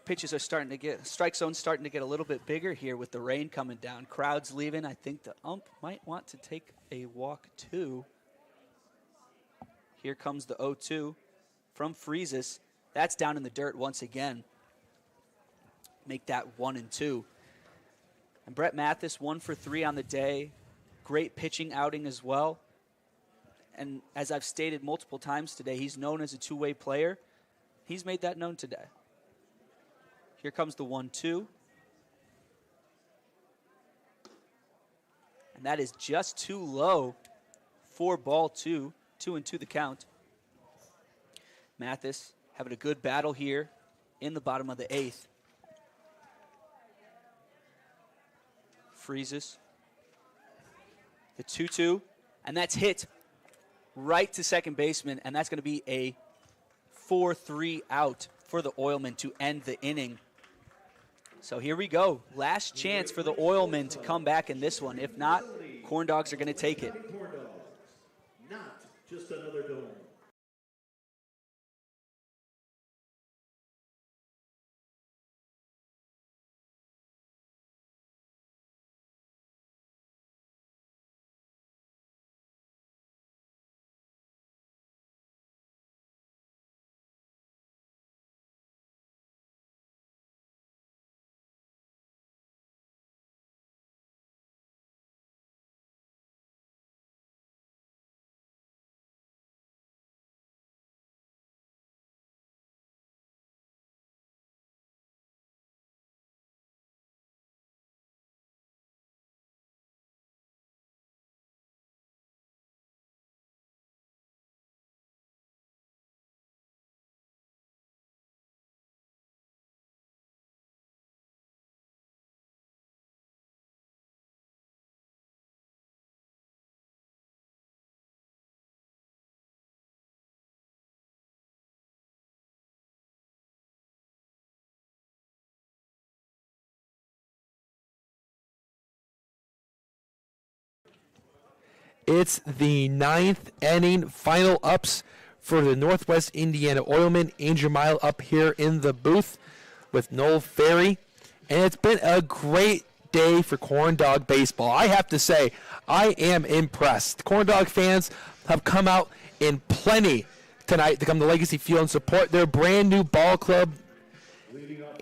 Pitches are starting to get, strike zone starting to get a little bit bigger here with the rain coming down. Crowds leaving. I think the ump might want to take a walk too. Here comes the 0-2 from Freezes. That's down in the dirt once again. Make that 1-2. And Brett Mathis, 1 for 3 on the day. Great pitching outing as well. And as I've stated multiple times today, he's known as a two-way player. He's made that known today. Here comes the 1-2. And that is just too low for ball 2. 2-2 the count. Mathis having a good battle here in the bottom of the 8th. Freezes. The 2-2. And that's hit right to second baseman. And that's going to be a 4-3 out for the Oilmen to end the inning. So here we go. Last chance for the Oilmen to come back in this one. If not, Corn Dogs are going to take it. Not just another dome. It's the 9th inning, final ups for the Northwest Indiana Oilmen. Angel Mile up here in the booth with Noel Ferry. And it's been a great day for Corn Dog baseball. I have to say, I am impressed. Corn Dog fans have come out in plenty tonight to come to Legacy Field and support their brand new ball club.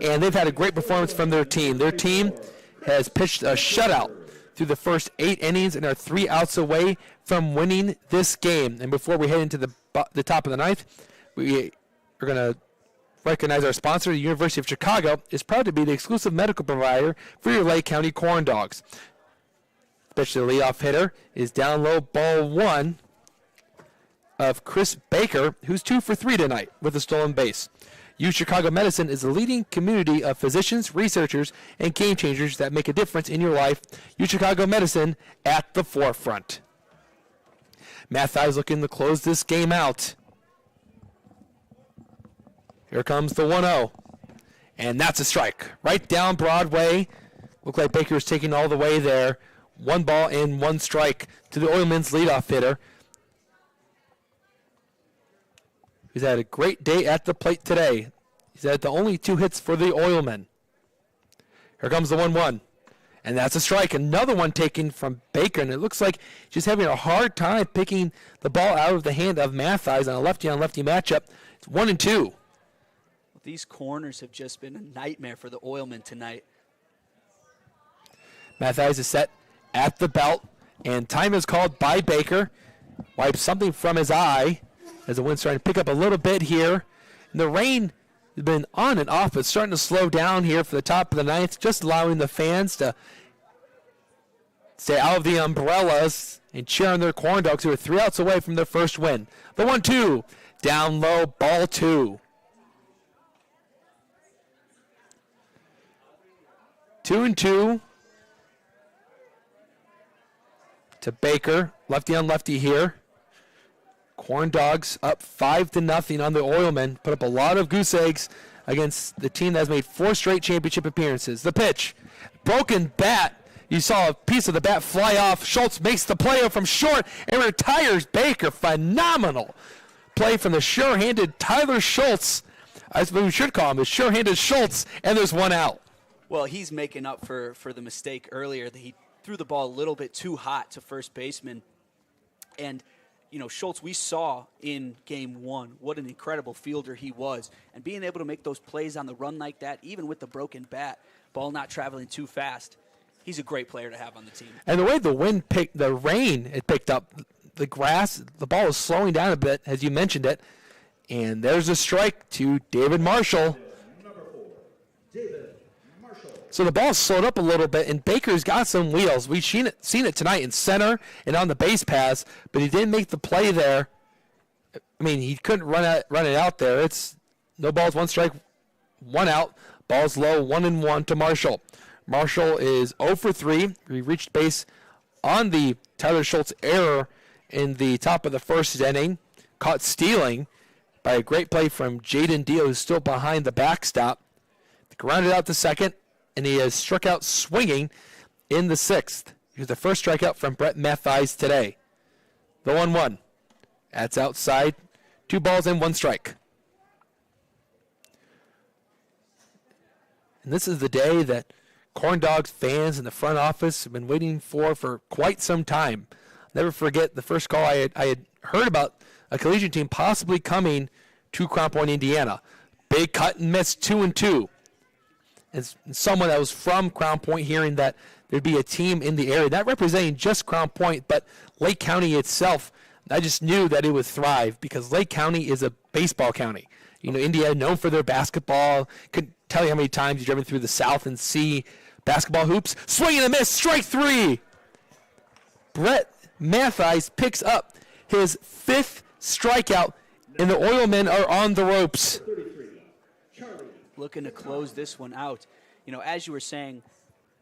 And they've had a great performance from their team. Their team has pitched a shutout through the first 8 innings and are 3 outs away from winning this game. And before we head into the top of the 9th, we are going to recognize our sponsor. The University of Chicago is proud to be the exclusive medical provider for your Lake County Corn Dogs. Pitch to the leadoff hitter is down low, ball 1 of Chris Baker, who's 2 for 3 tonight with a stolen base. U Chicago Medicine is a leading community of physicians, researchers, and game changers that make a difference in your life. U Chicago Medicine at the forefront. Mathai is looking to close this game out. Here comes the 1-0. And that's a strike. Right down Broadway. Looked like Baker was taking all the way there. 1 ball and 1 strike to the Oilmen's leadoff hitter. He's had a great day at the plate today. He's had the only 2 hits for the Oilmen. Here comes the 1-1. And that's a strike. Another one taken from Baker. And it looks like she's having a hard time picking the ball out of the hand of Mathis on a lefty-on-lefty matchup. It's 1-2. These corners have just been a nightmare for the Oilmen tonight. Mathis is set at the belt. And time is called by Baker. Wipes something from his eye as the wind's starting to pick up a little bit here. And the rain has been on and off. It's starting to slow down here for the top of the 9th, just allowing the fans to stay out of the umbrellas and cheer on their Corn Dogs, who are 3 outs away from their first win. The 1-2, down low, ball 2. 2-2 to Baker, lefty on lefty here. Corn Dogs up 5-0 on the Oilmen. Put up a lot of goose eggs against the team that has made 4 straight championship appearances. The pitch, broken bat. You saw a piece of the bat fly off. Schultz makes the play from short and retires Baker. Phenomenal play from the sure-handed Tyler Schultz. I suppose we should call him a sure-handed Schultz, and there's 1 out. Well, he's making up for the mistake earlier that he threw the ball a little bit too hot to first baseman. And you know, Schultz, we saw in game 1 what an incredible fielder he was. And being able to make those plays on the run like that, even with the broken bat, ball not traveling too fast, he's a great player to have on the team. And the way the rain it picked up, the grass, the ball was slowing down a bit, as you mentioned it. And there's a strike to David Marshall. Number 4, David Marshall. So the ball slowed up a little bit, and Baker's got some wheels. We've seen it tonight in center and on the base pass, but he didn't make the play there. I mean, he couldn't run it out there. It's no balls, 1 strike, 1 out. Ball's low, 1-1 to Marshall. Marshall is 0 for 3. He reached base on the Tyler Schultz error in the top of the first inning. Caught stealing by a great play from Jaden Deal, who's still behind the backstop. Grounded out to second, and he has struck out swinging in the 6th. Here's the first strikeout from Brett Mathis today. The 1-1. That's outside. 2 balls and 1 strike. And this is the day that Corn Dogs fans in the front office have been waiting for quite some time. I'll never forget the first call I had heard about a collegiate team possibly coming to Crown Point, Indiana. Big cut and miss, 2-2. And someone that was from Crown Point hearing that there'd be a team in the area, not representing just Crown Point, but Lake County itself. I just knew that it would thrive because Lake County is a baseball county. You know, Indiana known for their basketball. Couldn't tell you how many times you've driven through the South and see basketball hoops. Swing and a miss, strike 3. Brett Mathis picks up his 5th strikeout, and the Oilmen are on the ropes. 33, Charlie. Looking to close this one out. You know, as you were saying,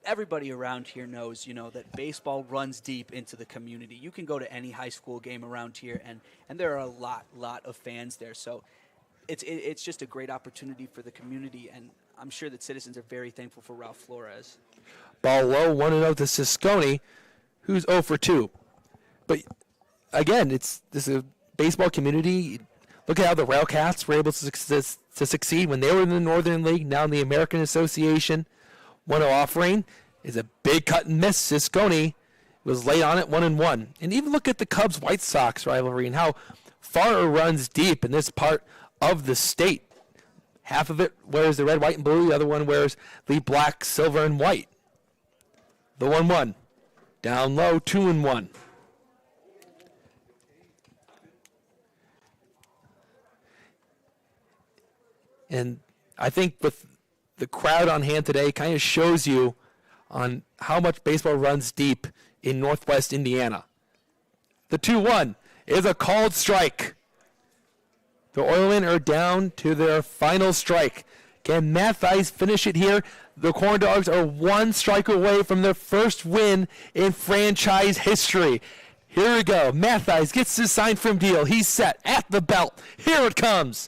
everybody around here knows, you know, that baseball runs deep into the community. You can go to any high school game around here, and there are a lot of fans there. So it's just a great opportunity for the community, and I'm sure that citizens are very thankful for Ralph Flores. Ball low, 1-0 to Sisconi, who's 0 for 2. But again, this is a baseball community. Look at how the Railcats were able to succeed when they were in the Northern League, now in the American Association. 1-0 offering is a big cut and miss. Ciscone was late on it, 1-1. And even look at the Cubs-White Sox rivalry and how far it runs deep in this part of the state. Half of it wears the red, white, and blue. The other one wears the black, silver, and white. The 1-1. Down low, 2-1. And I think with the crowd on hand today kind of shows you on how much baseball runs deep in Northwest Indiana. The 2-1 is a called strike. The Oilmen are down to their final strike. Can Mattheis finish it here? The Corn Dogs are one strike away from their first win in franchise history. Here we go. Mattheis gets his sign from deal. He's set at the belt. Here it comes.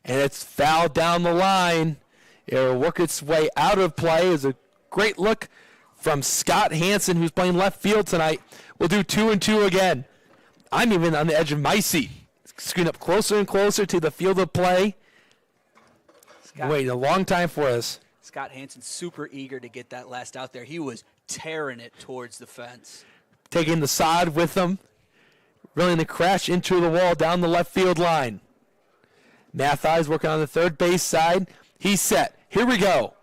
And it's fouled down the line. It'll work its way out of play. It's a great look from Scott Hansen, who's playing left field tonight. We'll do 2-2 again. I'm even on the edge of my seat. Screen up closer and closer to the field of play. Waiting a long time for us. Scott Hansen super eager to get that last out there. He was tearing it towards the fence. Taking the sod with him. Willing to crash into the wall down the left field line. Mattheis working on the third base side. He's set. Here we go.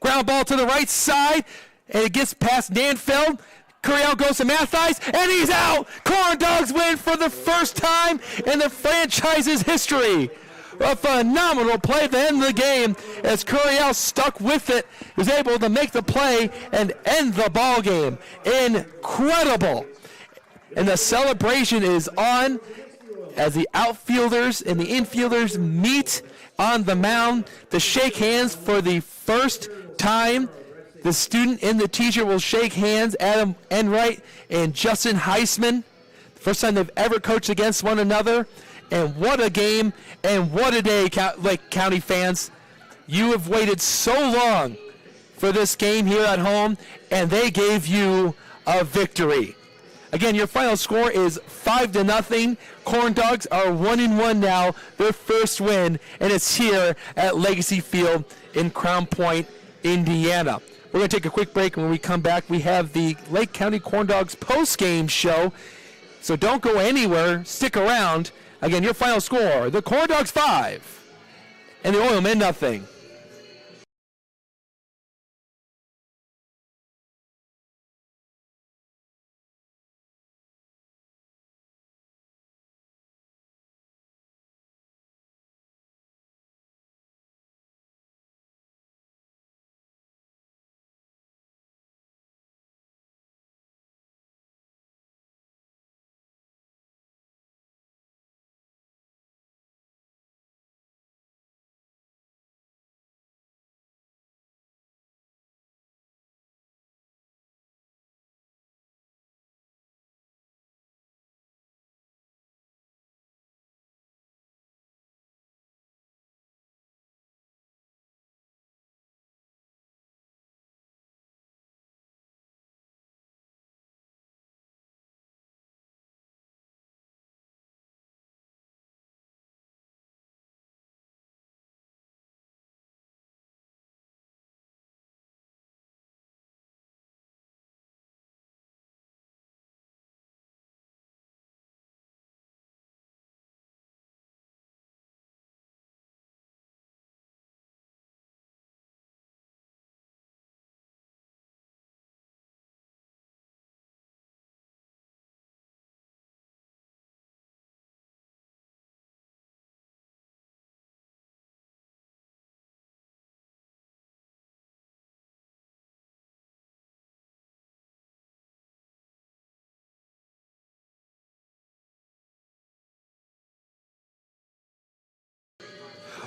Ground ball to the right side. And it gets past Nanfeld. Curiel goes to Mattheis, and he's out! Corn Dogs win for the first time in the franchise's history. A phenomenal play at the end of the game as Curiel stuck with it, was able to make the play and end the ball game. Incredible. And the celebration is on as the outfielders and the infielders meet on the mound to shake hands for the first time. The student and the teacher will shake hands, Adam Enright and Justin Heisman. First time they've ever coached against one another. And what a game and what a day, Lake County fans. You have waited so long for this game here at home, and they gave you a victory. Again, your final score is 5-0. Corn Dogs are 1-1 now, their first win, and it's here at Legacy Field in Crown Point, Indiana. We're going to take a quick break, and when we come back, we have the Lake County Corn Dogs post-game show. So don't go anywhere. Stick around. Again, your final score, the Corn Dogs 5 and the Oilmen 0.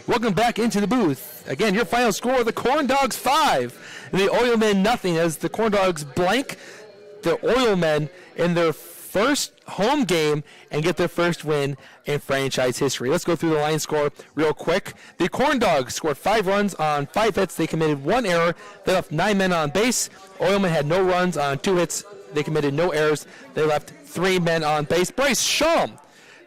Welcome back into the booth. Again, your final score, the Corn Dogs 5 and the Oilmen 0 as the Corn Dogs blank the Oilmen in their first home game and get their first win in franchise history. Let's go through the line score real quick. The Corn Dogs scored 5 runs on 5 hits. They committed 1 error. They left 9 men on base. Oilmen had no runs on 2 hits They committed no errors. They left 3 men on base. Bryce Schultz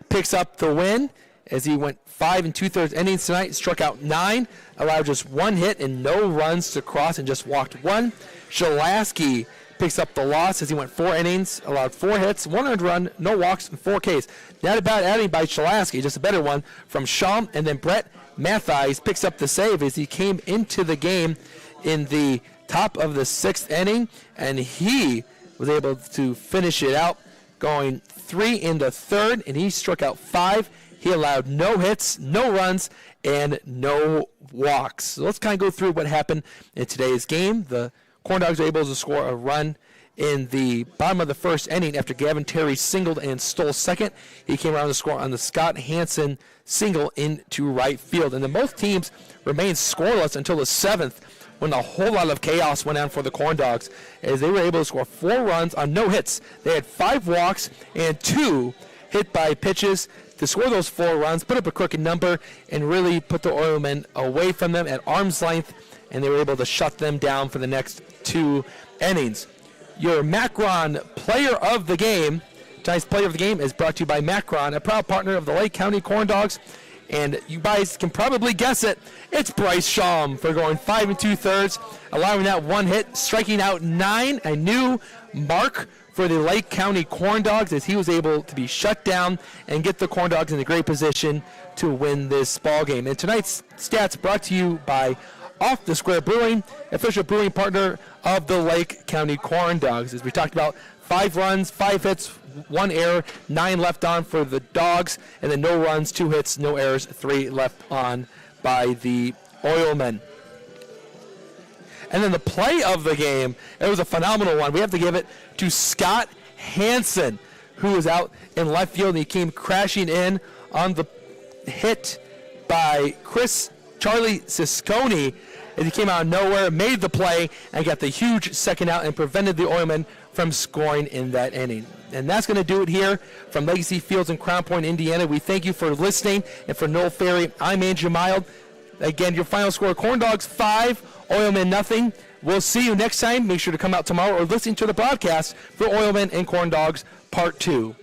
picks up the win as he went 5 2/3 innings tonight, struck out 9, allowed just 1 hit and no runs to cross and just walked 1. Shalaski picks up the loss as he went 4 innings, allowed 4 hits, 1 earned run, no walks, and 4 Ks. Not a bad outing by Shalaski, just a better one from Schultz. And then Brett Mathies picks up the save as he came into the game in the top of the 6th inning, and he was able to finish it out, going 3 1/3, and he struck out 5. He allowed no hits, no runs, and no walks. So let's kind of go through what happened in today's game. The Corn Dogs were able to score a run in the bottom of the 1st inning after Gavin Terry singled and stole second. He came around to score on the Scott Hansen single into right field. And then both teams remained scoreless until the 7th, when a whole lot of chaos went on for the Corn Dogs, as they were able to score 4 runs on no hits. They had 5 walks and 2 hit by pitches to score those 4 runs, put up a crooked number, and really put the Oilmen away from them at arm's length, and they were able to shut them down for the next 2 innings. Your Macron player of the game, tonight's player of the game, is brought to you by Macron, a proud partner of the Lake County Corn Dogs. And you guys can probably guess it. It's Bryce Schultz for going 5 2/3, allowing that 1 hit, striking out 9, a new mark for the Lake County Corn Dogs, as he was able to be shut down and get the Corn Dogs in a great position to win this ball game. And tonight's stats brought to you by Off the Square Brewing, official brewing partner of the Lake County Corn Dogs. As we talked about, 5 runs, 5 hits, 1 error, 9 left on for the Dogs, and then no runs, 2 hits, no errors, 3 left on by the Oilmen. And then the play of the game, it was a phenomenal one. We have to give it to Scott Hansen, who was out in left field, and he came crashing in on the hit by Charlie Sisconi, as he came out of nowhere, made the play, and got the huge second out and prevented the Oilmen from scoring in that inning. And that's going to do it here from Legacy Fields in Crown Point, Indiana. We thank you for listening, and for Noel Ferry, I'm Andrew Mild. Again, your final score, Corn Dogs 5, Oilmen nothing. We'll see you next time. Make sure to come out tomorrow or listen to the broadcast for Oilmen and Corn Dogs Part 2.